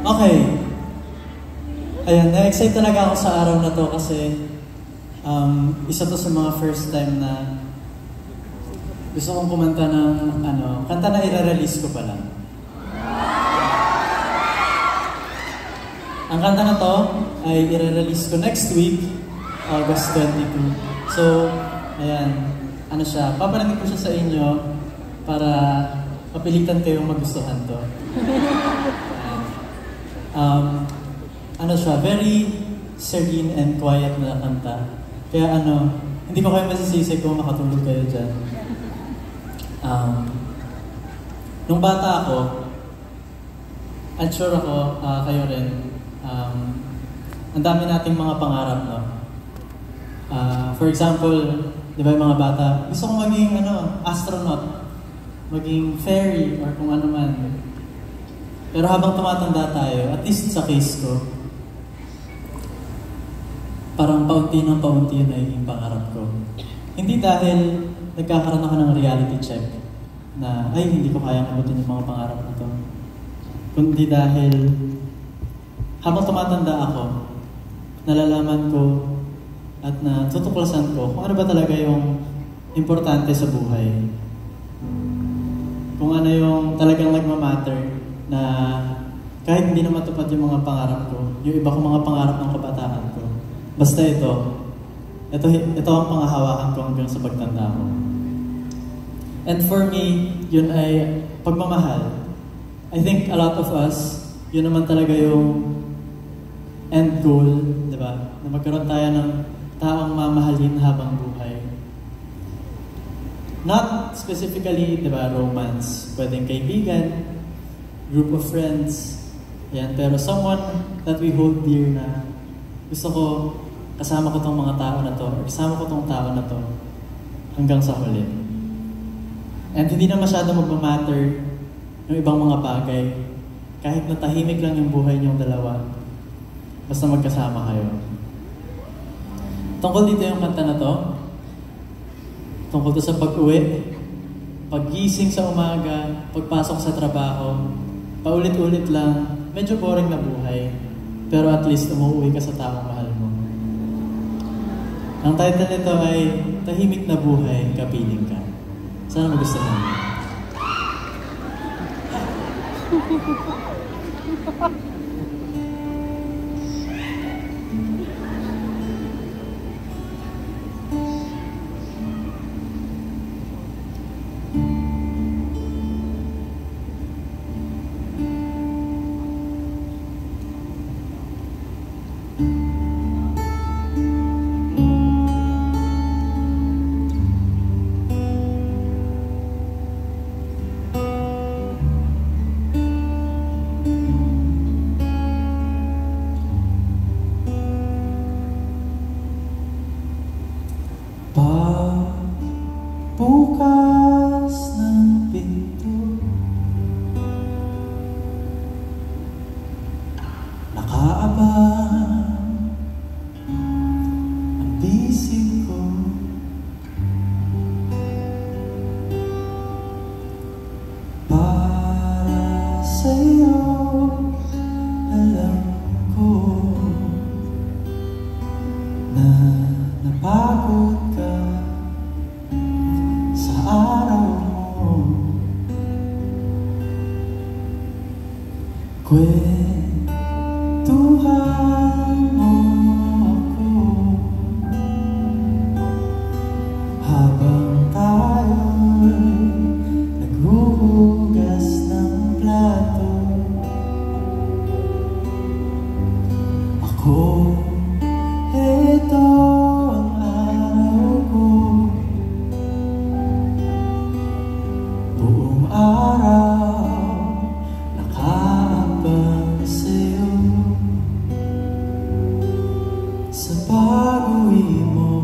Okay. Ayan, na-excite talaga ako sa araw na to kasi isa to sa mga first time na gusto kong kumanta ng kanta na i-release ko pa lang. Ang kanta na to ay i-release ko next week, August 22. So, ayan, paparinig ko siya sa inyo para papilitan kayong magustuhan to. Very serene and quiet na kanta. Kaya hindi ko kayo masisisi kung makatulog kayo dyan. Nung bata ako, at sure ako, kayo rin, ang dami nating mga pangarap, no? For example, di ba yung mga bata, gusto kong maging astronaut, maging fairy, or kung ano man. Pero habang tumatanda tayo, at least sa case ko, parang paunti ng paunti yun ay yung pangarap ko. Hindi dahil nagkakaroon ako ng reality check na, ay, hindi ko kayang abutin yung mga pangarap na to. Kundi dahil habang tumatanda ako, nalalaman ko at natutuklasan ko kung ano ba talaga yung importante sa buhay. Kung ano yung talagang nagmamatter na kahit hindi na matupad yung mga pangarap ko, yung iba kong mga pangarap ng kabataan ko, basta ito ang pangahawakan ko hanggang sa pagtanda ko. And for me, yun ay pagmamahal. I think a lot of us, yun naman talaga yung end goal, di ba? Na magkaroon tayo ng taong mamahalin habang buhay. Not specifically, di ba, romance. Pwedeng kaibigan, group of friends, yan. Pero someone that we hold dear na gusto ko, kasama ko tong mga tao na to, or kasama ko tong tao na to hanggang sa huli. And hindi na masyado magmamatter yung ibang mga bagay. Kahit natahimik lang yung buhay niyong dalawa, basta magkasama kayo. Tungkol dito yung kanta na to, tungkol to sa pag-uwi, paggising sa umaga, pagpasok sa trabaho, paulit-ulit lang, medyo boring na buhay, pero at least umuwi ka sa taong mahal mo. Ang title nito ay Tahimik na Buhay, Kapiling Ka. Sana magustuhan mo. Bukas ng pinto, nakaabang ang bisig ko. Para sa'yo, alam ko na napagod ka sa araw mo. Kwentuhan mo ako habang tayo'y naghuhugas ng plato. Ako, eto ang araw ko, buong araw nakaabang sa'yo. Sa pag-uwi mo,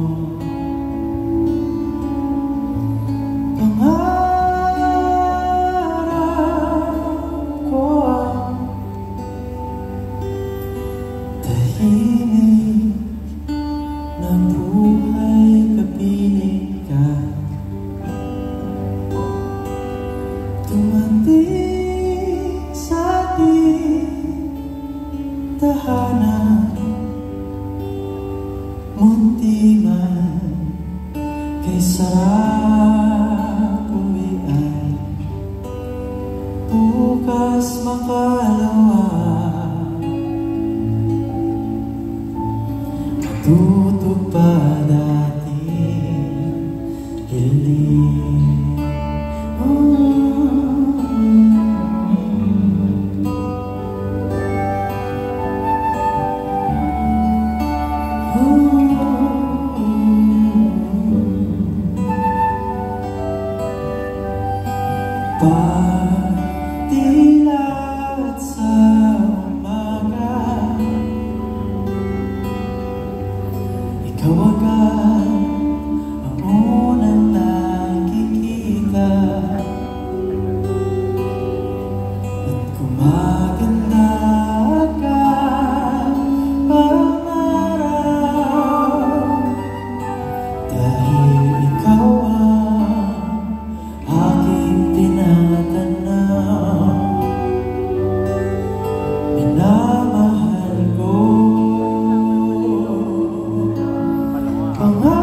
Kay sarap uwian, bukas makalawa, matutupad ating hiling. Pagdilat sa umaga, ikaw agad ang unang nakikita, at kumaganda agad pangaraw, dahil ikaw ang aking tinatanaw. Minamahal ko, pangarap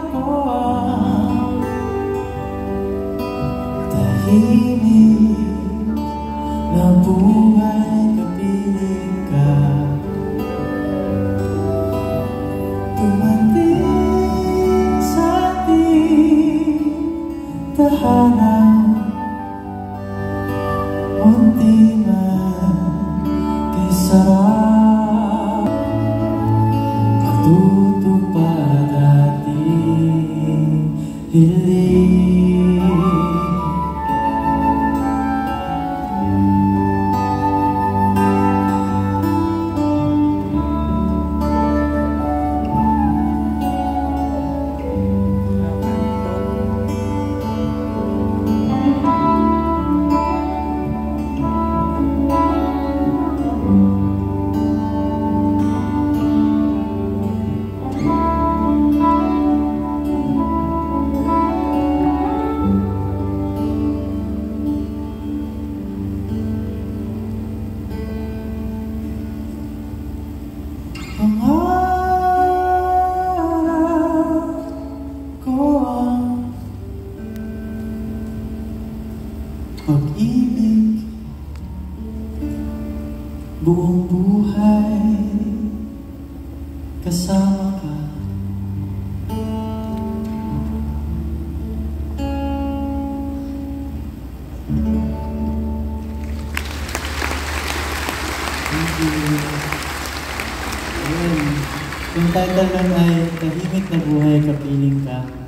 ko ang tahimik na buhay kapiling ka. Tumating sa ating tahanan, unti man kay sarap, matutupad ating hiling. Pangarap ko ang pag-ibig, buong buhay kasama ka. Thank you. Ayun. Yung title nun ay Tahimik na Buhay Kapiling Ka.